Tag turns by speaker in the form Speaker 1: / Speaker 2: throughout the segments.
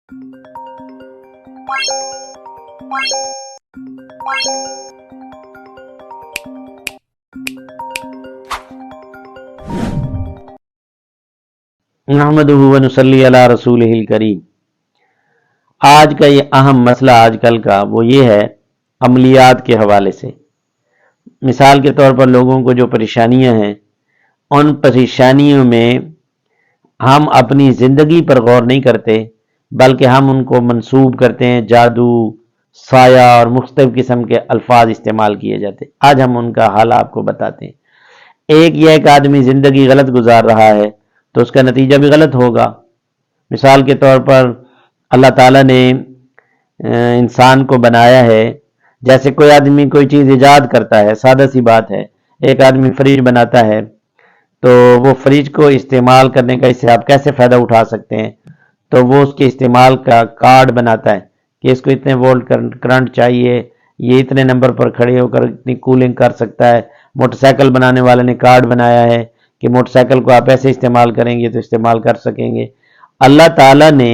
Speaker 1: نحمدہ و نصلی علی رسولہ الکریم۔ آج کا یہ اہم مسئلہ آج کل کا وہ یہ ہے عملیات کے حوالے سے۔ مثال کے طور پر لوگوں کو جو پریشانیاں ہیں ان پریشانیوں میں ہم اپنی زندگی پر غور نہیں کرتے، بلکہ ہم ان کو منسوب کرتے ہیں، جادو، سایہ اور مختلف قسم کے الفاظ استعمال کیے جاتے۔ آج ہم ان کا حال آپ کو بتاتے ہیں۔ ایک یہ کہ آدمی زندگی غلط گزار رہا ہے تو اس کا نتیجہ بھی غلط ہوگا۔ مثال کے طور پر اللہ تعالیٰ نے انسان کو بنایا ہے، جیسے کوئی آدمی کوئی چیز ایجاد کرتا ہے، سادہ سی بات ہے، ایک آدمی فریج بناتا ہے تو وہ فریج کو استعمال کرنے کا اس سے آپ کیسے فائدہ اٹھا سکتے ہیں، تو وہ اس کے استعمال کا کارڈ بناتا ہے کہ اس کو اتنے وولٹ کرنٹ چاہیے، یہ اتنے نمبر پر کھڑے ہو کر اتنی کولنگ کر سکتا ہے۔ موٹر سائیکل بنانے والے نے کارڈ بنایا ہے کہ موٹر سائیکل کو آپ ایسے استعمال کریں گے تو استعمال کر سکیں گے۔ اللہ تعالیٰ نے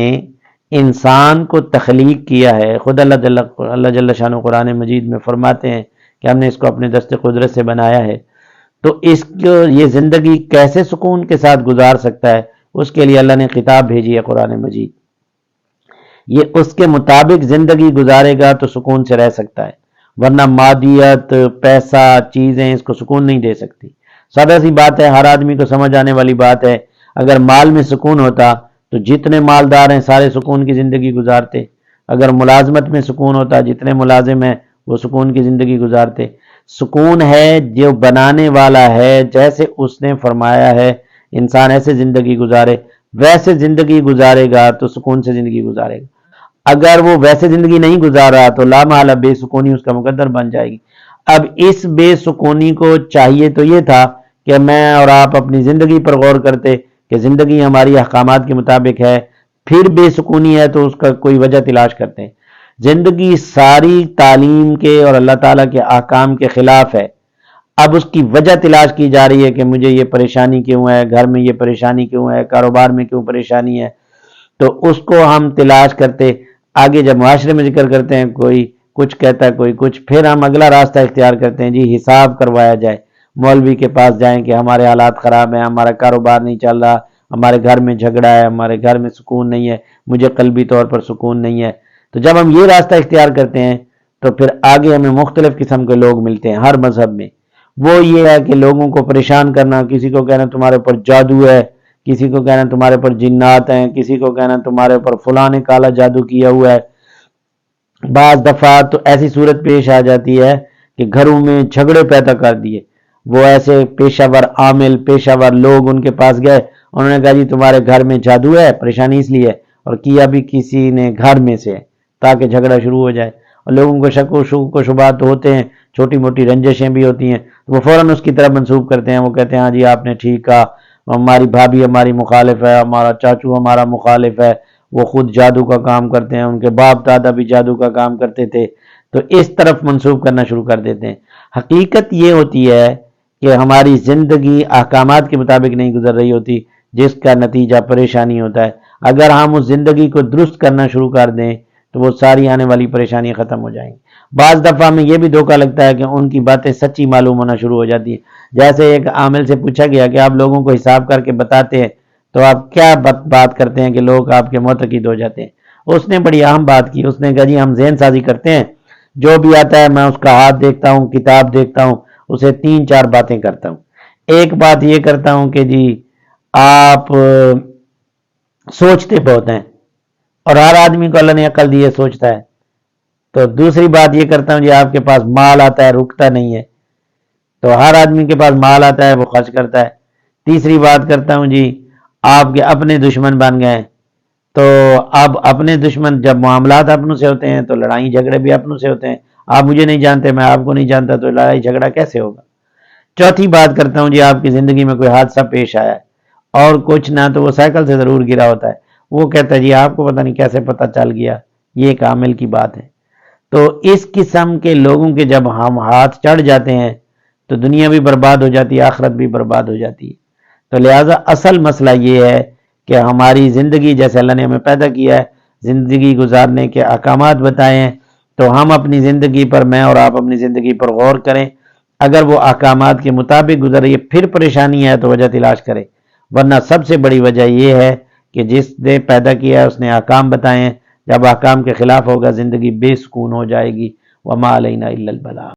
Speaker 1: انسان کو تخلیق کیا ہے، خود اللہ جل شانہ قرآن مجید میں فرماتے ہیں کہ ہم نے اس کو اپنے دست قدرت سے بنایا ہے، تو اس کو یہ زندگی کیسے سکون کے ساتھ گزار سکتا ہے، اس کے لیے اللہ نے کتاب بھیجی ہے قرآن مجید۔ یہ اس کے مطابق زندگی گزارے گا تو سکون سے رہ سکتا ہے، ورنہ مادیت، پیسہ، چیزیں اس کو سکون نہیں دے سکتی۔ سادہ سی بات ہے، ہر آدمی کو سمجھ آنے والی بات ہے۔ اگر مال میں سکون ہوتا تو جتنے مالدار ہیں سارے سکون کی زندگی گزارتے، اگر ملازمت میں سکون ہوتا جتنے ملازم ہیں وہ سکون کی زندگی گزارتے۔ سکون ہے جو بنانے والا ہے، جیسے اس نے فرمایا ہے انسان ایسے زندگی گزارے، ویسے زندگی گزارے گا تو سکون سے زندگی گزارے گا۔ اگر وہ ویسے زندگی نہیں گزار رہا تو لا محالہ بے سکونی اس کا مقدر بن جائے گی۔ اب اس بے سکونی کو چاہیے تو یہ تھا کہ میں اور آپ اپنی زندگی پر غور کرتے کہ زندگی ہماری احکامات کے مطابق ہے، پھر بے سکونی ہے تو اس کا کوئی وجہ تلاش کرتے ہیں۔ زندگی ساری تعلیم کے اور اللہ تعالیٰ کے احکام کے خلاف ہے، اب اس کی وجہ تلاش کی جا رہی ہے کہ مجھے یہ پریشانی کیوں ہے، گھر میں یہ پریشانی کیوں ہے، کاروبار میں کیوں پریشانی ہے، تو اس کو ہم تلاش کرتے آگے جب معاشرے میں ذکر کرتے ہیں، کوئی کچھ کہتا ہے کوئی کچھ، پھر ہم اگلا راستہ اختیار کرتے ہیں، جی حساب کروایا جائے، مولوی کے پاس جائیں کہ ہمارے حالات خراب ہیں، ہمارا کاروبار نہیں چل رہا، ہمارے گھر میں جھگڑا ہے، ہمارے گھر میں سکون نہیں ہے، مجھے قلبی طور پر سکون نہیں ہے۔ تو جب ہم یہ راستہ اختیار کرتے ہیں تو پھر آگے ہمیں مختلف قسم کے لوگ ملتے ہیں ہر مذہب میں۔ وہ یہ ہے کہ لوگوں کو پریشان کرنا، کسی کو کہنا تمہارے اوپر جادو ہے، کسی کو کہنا تمہارے اوپر جنات ہیں، کسی کو کہنا تمہارے اوپر فلاں نے کالا جادو کیا ہوا ہے۔ بعض دفعہ تو ایسی صورت پیش آ جاتی ہے کہ گھروں میں جھگڑے پیدا کر دیے، وہ ایسے پیشہ ور عامل، پیشہ ور لوگ ان کے پاس گئے، انہوں نے کہا جی تمہارے گھر میں جادو ہے، پریشانی اس لیے ہے، اور کیا بھی کسی نے گھر میں سے تاکہ جھگڑا شروع ہو جائے۔ اور لوگوں کو شک و شبہات تو ہوتے ہیں، چھوٹی موٹی رنجشیں بھی ہوتی ہیں، وہ فوراً اس کی طرف منسوب کرتے ہیں، وہ کہتے ہیں ہاں جی آپ نے ٹھیک کہا، ہماری بھابھی ہماری مخالف ہے، ہمارا چاچو ہمارا مخالف ہے، وہ خود جادو کا کام کرتے ہیں، ان کے باپ دادا بھی جادو کا کام کرتے تھے، تو اس طرف منسوب کرنا شروع کر دیتے ہیں۔ حقیقت یہ ہوتی ہے کہ ہماری زندگی احکامات کے مطابق نہیں گزر رہی ہوتی، جس کا نتیجہ پریشانی ہوتا ہے۔ اگر ہم اس زندگی کو درست کرنا شروع کر دیں تو وہ ساری آنے والی پریشانی ختم ہو جائیں گی۔ بعض دفعہ ہمیں یہ بھی دھوکہ لگتا ہے کہ ان کی باتیں سچی معلوم ہونا شروع ہو جاتی ہیں۔ جیسے ایک عامل سے پوچھا گیا کہ آپ لوگوں کو حساب کر کے بتاتے ہیں تو آپ کیا بات کرتے ہیں کہ لوگ آپ کے معتقد ہو جاتے ہیں؟ اس نے بڑی اہم بات کی، اس نے کہا جی ہم ذہن سازی کرتے ہیں، جو بھی آتا ہے میں اس کا ہاتھ دیکھتا ہوں، کتاب دیکھتا ہوں، اسے 3-4 باتیں کرتا ہوں۔ ایک بات یہ کرتا ہوں کہ جی آپ سوچتے بہت ہیں، اور ہر آدمی کو اللہ نے عقل دی ہے، سوچتا ہے۔ تو دوسری بات یہ کرتا ہوں جی آپ کے پاس مال آتا ہے، رکتا نہیں ہے، تو ہر آدمی کے پاس مال آتا ہے وہ خرچ کرتا ہے۔ تیسری بات کرتا ہوں جی آپ کے اپنے دشمن بن گئے، تو اب اپنے دشمن جب معاملات اپنوں سے ہوتے ہیں تو لڑائی جھگڑے بھی اپنوں سے ہوتے ہیں، آپ مجھے نہیں جانتے میں آپ کو نہیں جانتا، تو لڑائی جھگڑا کیسے ہوگا؟ چوتھی بات کرتا ہوں جی آپ کی زندگی میں کوئی حادثہ پیش آیا ہے، اور کچھ نہ تو وہ سائیکل سے ضرور گرا ہوتا ہے، وہ کہتا ہے جی آپ کو پتہ نہیں کیسے پتہ چل گیا، یہ ایک عامل کی بات ہے۔ تو اس قسم کے لوگوں کے جب ہم ہاتھ چڑھ جاتے ہیں تو دنیا بھی برباد ہو جاتی ہے، آخرت بھی برباد ہو جاتی ہے۔ تو لہٰذا اصل مسئلہ یہ ہے کہ ہماری زندگی جیسے اللہ نے ہمیں پیدا کیا ہے، زندگی گزارنے کے احکامات بتائے ہیں، تو ہم اپنی زندگی پر، میں اور آپ اپنی زندگی پر غور کریں، اگر وہ احکامات کے مطابق گزر رہی ہے پھر پریشانی ہے تو وجہ تلاش کریں، ورنہ سب سے بڑی وجہ یہ ہے کہ جس نے پیدا کیا ہے اس نے احکام بتائے ہیں، جب احکام کے خلاف ہوگا زندگی بے سکون ہو جائے گی۔ وما علینا الا البلاغ۔